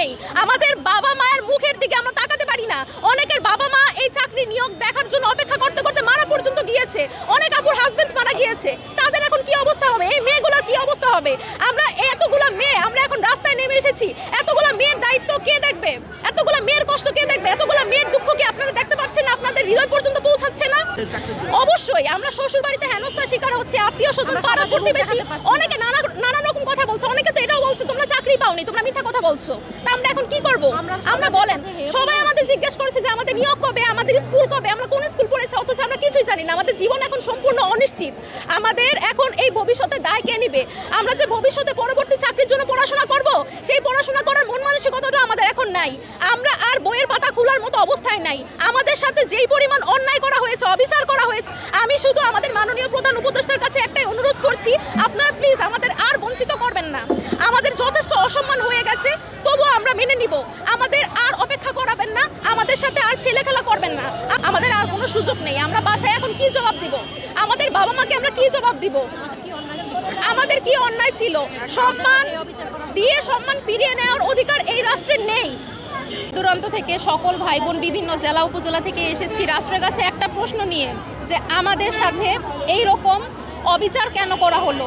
নেই। আমাদের বাবা মায়ের মুখের দিকে আমরা তাকাতে পারি না। অনেকের বাবা মা এই চাকরি নিয়োগ দেখার জন্য অপেক্ষা করতে করতে মারা পর্যন্ত গিয়েছে। অনেক আপুর হাজবেন্ড মারা গিয়েছে। তাদের এখন কি অবস্থা হবে? এই মেয়েগুলোর কি অবস্থা হবে? আমরা এতগুলো মেয়ে আমরা এখন রাস্তায় নেমে এসেছি। এতগুলো মেয়ের দায়িত্ব কে দেখবে? এতগুলো মেয়ের কষ্ট কে দেখবে? এতগুলো মেয়ের দুঃখ কি আপনারা দেখতে পাচ্ছেন না? আপনাদের হৃদয় পর্যন্ত পৌঁছাচ্ছে না? অবশ্যই আমরা শ্বশুর বাড়িতে হেনস্থার শিকার হচ্ছে। আত্মীয় স্বজন, পাড়া প্রতিবেশী অনেকে নানা রকম কথা বলছে। অনেকে তো এটাও বলছে তোমরা চাকরি পাওনি, তোমরা মিথ্যা কথা বলছো। তা আমরা এখন কি করব? আমরা বলেন, সবাই আমাদের জিজ্ঞেস করেছে যে আমাদের নিয়োগ কবে, আমাদের স্কুল কবে, আমরা কোন স্কুল পড়েছি, অথচ আমরা কিছুই জানি না। আমাদের জীবন এখন সম্পূর্ণ অনিশ্চিত। আমাদের এখন এই ভবিষ্যতে দায় কে নিবে? আমরা যে ভবিষ্যতে পরবর্তী চাকরির জন্য পড়াশোনা করব, সেই পড়াশোনা করার মন মানসিকতাটা আমাদের এখন নাই। আমরা আর বইয়ের পাতা খোলার মতো অবস্থায় নাই। আমাদের সাথে যেই পরিমাণ অন্যায় করা হয়েছে, অবিচার করা হয়েছে, আমি শুধু আমাদের মাননীয় প্রধান উপদেষ্টার কাছে একটাই অনুরোধ করছি, আপনারা প্লিজ আমাদের আর বঞ্চিত করবেন না। আমাদের যথেষ্ট অসম্মান হয়ে গেছে, তবুও আমরা মেনে নিব। আমাদের আর অপেক্ষা করাবেন না, আমাদের সাথে আর ছেলেখেলা করবেন না। আমাদের আর কোনো সুযোগ নেই। আমরা বাসায় এখন কি জবাব দিব? আমাদের বাবা মাকে আমরা কি জবাব দিব? আমাদের কি অন্যায় ছিল? সম্মান দিয়ে সম্মান ফিরিয়ে নেওয়ার অধিকার এই রাষ্ট্রের নেই। দূরান্ত থেকে সকল ভাই বোন বিভিন্ন জেলা উপজেলা থেকে এসেছি রাষ্ট্রের কাছে একটা প্রশ্ন নিয়ে, যে আমাদের সাথে এই রকম অবিচার কেন করা হলো?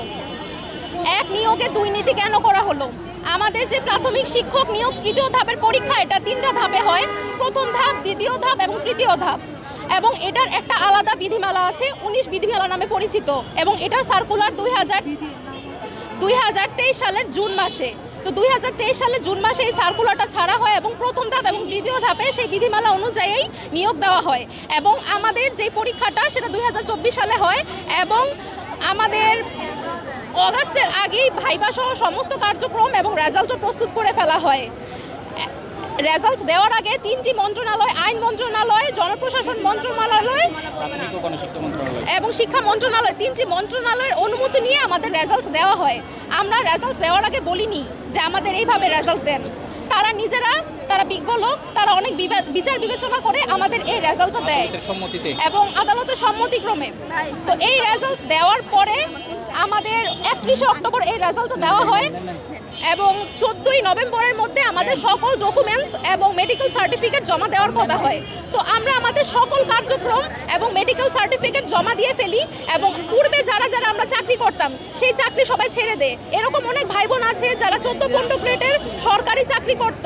এক নিয়োগে দুই নীতি কেন করা হলো? আমাদের যে প্রাথমিক শিক্ষক নিয়োগ তৃতীয় ধাপের পরীক্ষা, এটা 3টা ধাপে হয়। প্রথম ধাপ, দ্বিতীয় ধাপ এবং তৃতীয় ধাপ। এবং এটার একটা আলাদা বিধিমালা আছে, 19 বিধিমালা নামে পরিচিত। এবং এটার সার্কুলার 2023 সালের জুন মাসে। তো 2023 সালের জুন মাসে এই সার্কুলারটা ছাড়া হয় এবং প্রথম ধাপ এবং দ্বিতীয় ধাপে সেই বিধিমালা অনুযায়ী নিয়োগ দেওয়া হয়। এবং আমাদের যে পরীক্ষাটা সেটা 2024 সালে হয় এবং আমাদের অগাস্টের আগেই ভাইবা সহ সমস্ত কার্যক্রম এবং রেজাল্টও প্রস্তুত করে ফেলা হয়। রেজাল্ট দেওয়ার আগে 3টি মন্ত্রণালয়, আইন মন্ত্রণালয়, জনপ্রশাসন মন্ত্রণালয় এবং শিক্ষা মন্ত্রণালয়, 3টি মন্ত্রণালয়ের অনুমতি নিয়ে আমাদের রেজাল্ট দেওয়া হয়। আমরা রেজাল্ট দেওয়ার আগে বলিনি যে আমাদের এইভাবে রেজাল্ট দেন। তারা নিজেরা, তারা বিজ্ঞ লোক, তারা অনেক বিচার বিবেচনা করে আমাদের এই রেজাল্টটা দেয় এবং আদালতের সম্মতিক্রমে। তো এই রেজাল্ট দেওয়ার পরে আমাদের 31 অক্টোবর এই রেজাল্টটা দেওয়া হয় এবং 14 নভেম্বরের মধ্যে আমাদের সকল ডকুমেন্টস এবং মেডিকেল সার্টিফিকেট জমা দেওয়ার কথা হয়। তো আমরা আমাদের সকল কার্যক্রম এবং মেডিকেল সার্টিফিকেট জমা দিয়ে ফেলি এবং পূর্বে যারা আমরা চাকরি করতাম সেই চাকরি সবাই ছেড়ে দেয়। এরকম অনেক ভাই বোন আছে যারা 14-15 গ্রেডের সরকারি চাকরি করত,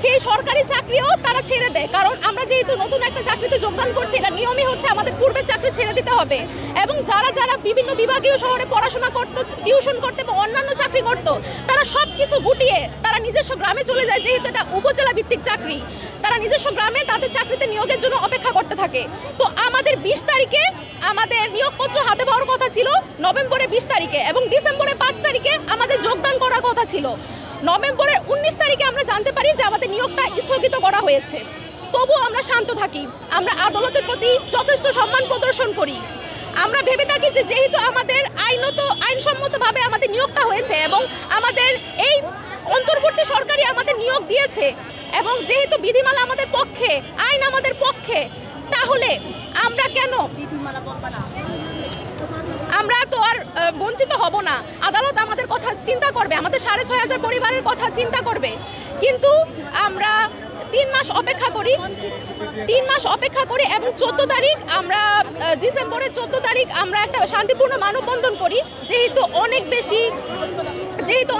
সেই সরকারি চাকরিও তারা ছেড়ে দেয়। কারণ আমরা যেহেতু নতুন একটা চাকরিতে যোগদান করছি, এটা নিয়মই হচ্ছে আমাদের পূর্বে চাকরি ছেড়ে দিতে হবে। এবং যারা বিভিন্ন বিভাগীয় শহরে পড়াশোনা করতো, টিউশন করতে এবং অন্যান্য চাকরি করত, তারা সব কিছু গুটিয়ে তারা নিজস্ব গ্রামে চলে যায়। যেহেতু এটা উপজেলা ভিত্তিক চাকরি, তারা নিজস্ব গ্রামে তাদের চাকরিতে নিয়োগের জন্য অপেক্ষা করতে থাকে। তো আমাদের 20 তারিখে আমাদের নিয়োগপত্র হাতে পাওয়ার কথা ছিল, নভেম্বরের 20 তারিখে, এবং ডিসেম্বরের 5 তারিখে আমাদের যোগদান করার কথা ছিল। নভেম্বরের 19 তারিখে আমরা জানতে পারি যে আমাদের নিয়োগটা স্থগিত করা হয়েছে। তবুও আমরা শান্ত থাকি, আমরা আদালতের প্রতি যথেষ্ট সম্মান প্রদর্শন করি। আমরা ভেবে থাকি যে যেহেতু আমাদের আইনসম্মতভাবে আমাদের নিয়োগটা হয়েছে এবং আমাদের এই অন্তর্বর্তী সরকারই আমাদের নিয়োগ দিয়েছে এবং যেহেতু বিধিমালা আমাদের পক্ষে, আইন আমাদের পক্ষে, তাহলে আমরা কেন আমরা তো আর বঞ্চিত হব না। আদালত আমাদের কথা চিন্তা করবে, আমাদের 6500 পরিবারের কথা চিন্তা করবে। কিন্তু আমরা 3 মাস অপেক্ষা করি এবং 14 তারিখ আমরা ডিসেম্বরের 14 তারিখ আমরা একটা শান্তিপূর্ণ মানববন্ধন করি। যেহেতু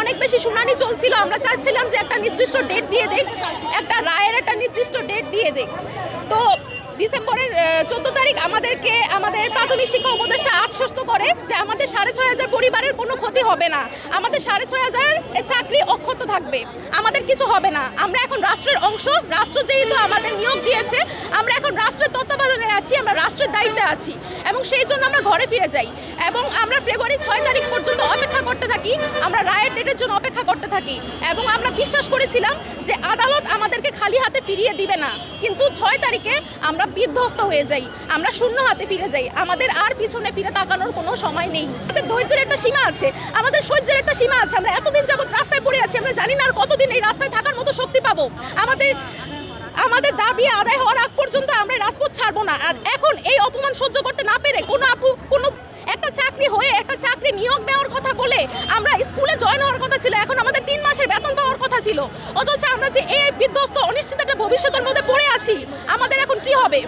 অনেক বেশি শুনানি চলছিল, আমরা চাচ্ছিলাম যে একটা নির্দিষ্ট ডেট দিয়ে দেখ, একটা রায়ের একটা নির্দিষ্ট ডেট দিয়ে দেখ। তো ডিসেম্বরের 14 তারিখ আমাদেরকে আমাদের প্রাথমিক শিক্ষা উপদেষ্টা আশ্বস্ত করে যে আমাদের 6500 পরিবারের কোনো ক্ষতি হবে না, আমাদের 6500 চাকরি অক্ষত থাকবে, আমাদের কিছু হবে না। আমরা এখন রাষ্ট্রের অংশ, রাষ্ট্র যেহেতু আমাদের নিয়োগ দিয়েছে, আমরা এখন রাষ্ট্রের তত্ত্বাবধানে আছি, আমরা রাষ্ট্রের দায়িত্বে আছি এবং সেই জন্য আমরা ঘরে ফিরে যাই এবং আমরা ফেব্রুয়ারি 6 তারিখ পর্যন্ত অপেক্ষা করতে থাকি, আমরা রায়ের ডেটের জন্য অপেক্ষা করতে থাকি এবং আমরা বিশ্বাস করেছিলাম যে আদালত আমাদেরকে খালি হাতে ফিরিয়ে দিবে না। কিন্তু 6 তারিখে আমরা বিধ্বস্ত হয়ে যাই, আমরা শূন্য হাতে ফিরে যাই। আমাদের আর পিছনে ফিরে তাকানোর কোনো সময় নেই। আমাদের ধৈর্যের একটা সীমা আছে, আমাদের সহ্যের একটা সীমা আছে। আমরা এতদিন যাবত রাস্তায় পড়ে আছি, আমরা জানি না আর কতদিন এই রাস্তায় থাকার মতো শক্তি পাবো। আমাদের দাবি আদায় হওয়ার আগ পর্যন্ত আমরা রাজপথ ছাড়বো না। আর এখন এই অপমান সহ্য করতে না পেরে কোনো আপু, কোনো একটা চাকরি হয়ে একটা চাকরি নিয়োগ নেওয়ার কথা বলে আমরা স্কুলে জয়েন হওয়ার কথা ছিল, এখন আমাদের 3 মাসের বেতন পাওয়ার কথা ছিল, অথচ আমরা যে এই বিধ্বস্ত অনিশ্চিত একটা ভবিষ্যতের মধ্যে পড়ে আছি, আমাদের এখন কি হবে?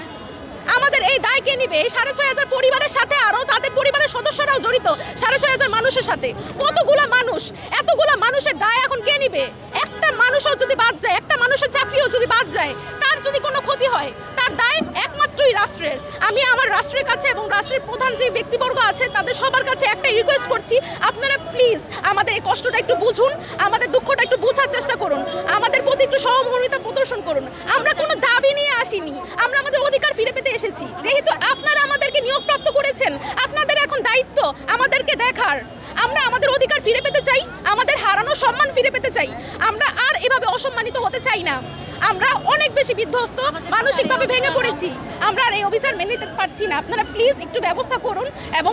আমাদের এই দায় কে নিবে? এই 6,500 পরিবারের সাথে আরও তাদের পরিবারের সদস্যরাও জড়িত, 6,500 মানুষের সাথে কতগুলা মানুষ, এতগুলা মানুষের দায় এখন কে নিবে? একটা মানুষও যদি বাদ যায়, একটা মানুষের চাকরিও যদি বাদ যায়, তার যদি কোনো ক্ষতি হয়, তার দায় একমাত্রই রাষ্ট্রের। আমি আমার রাষ্ট্রের কাছে এবং রাষ্ট্রের প্রধান যে ব্যক্তিবর্গ আছে তাদের সবার কাছে একটাই রিকোয়েস্ট করছি, আপনারা প্লিজ আমাদের এই কষ্টটা একটু বুঝুন, আমাদের দুঃখটা একটু বোঝার চেষ্টা করুন, আমাদের প্রতি একটু সহমর্মিতা প্রদর্শন করুন। আমরা কোনো দাবি নিয়ে আসিনি, আমরা আমাদের অধিকার ফিরে পেতে এসেছি। যেহেতু আপনারা আমাদেরকে নিয়োগপ্রাপ্ত করেছেন, আপনাদের এখন দায়িত্ব আমাদেরকে দেখার। আমরা আমাদের অধিকার ফিরে পেতে চাই, আমাদের হারানো সম্মান ফিরে পেতে চাই, আমরা আর এভাবে অসম্মানিত হতে চাই না। আমরা অনেক বেশি বিধ্বস্ত, মানসিকভাবে ভেঙে পড়েছি, আমরা আর এই অভিযান মেনে নিতে পারছি না। আপনারা প্লিজ একটু ব্যবস্থা করুন এবং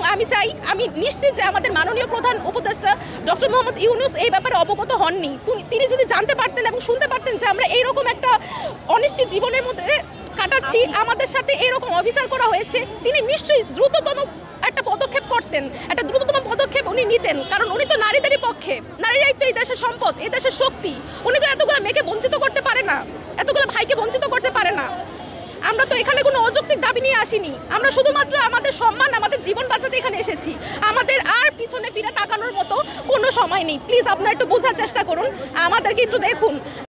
আমি নিশ্চিত যে আমাদের মাননীয় প্রধান উপদেষ্টা ডক্টর মোহাম্মদ ইউনূস এই ব্যাপারে অবগত হননি। তিনি যদি জানতে পারতেন এবং শুনতে পারতেন যে আমরা এইরকম একটা অনিশ্চিত জীবনের মধ্যে কাটাচ্ছি, আমাদের সাথে এরকম অবিচার করা হয়েছে, তিনি নিশ্চয়ই দ্রুততম একটা পদক্ষেপ করতেন, একটা দ্রুততম পদক্ষেপ উনি নিতেন, কারণ উনি তো নারীদেরই পক্ষে। নারীরাই তো এই দেশের সম্পদ, এই দেশের শক্তি। উনি তো এতগুলো মেয়েকে বঞ্চিত করতে পারে না, এতগুলো ভাইকে বঞ্চিত করতে পারে না। আমরা তো এখানে কোনো অযৌক্তিক দাবি নিয়ে আসিনি, আমরা শুধুমাত্র আমাদের সম্মান, আমাদের জীবন বাঁচাতে এখানে এসেছি। আমাদের আর পিছনে ফিরে তাকানোর মতো কোনো সময় নেই। প্লিজ আপনারা একটু বোঝার চেষ্টা করুন, আমাদেরকে একটু দেখুন।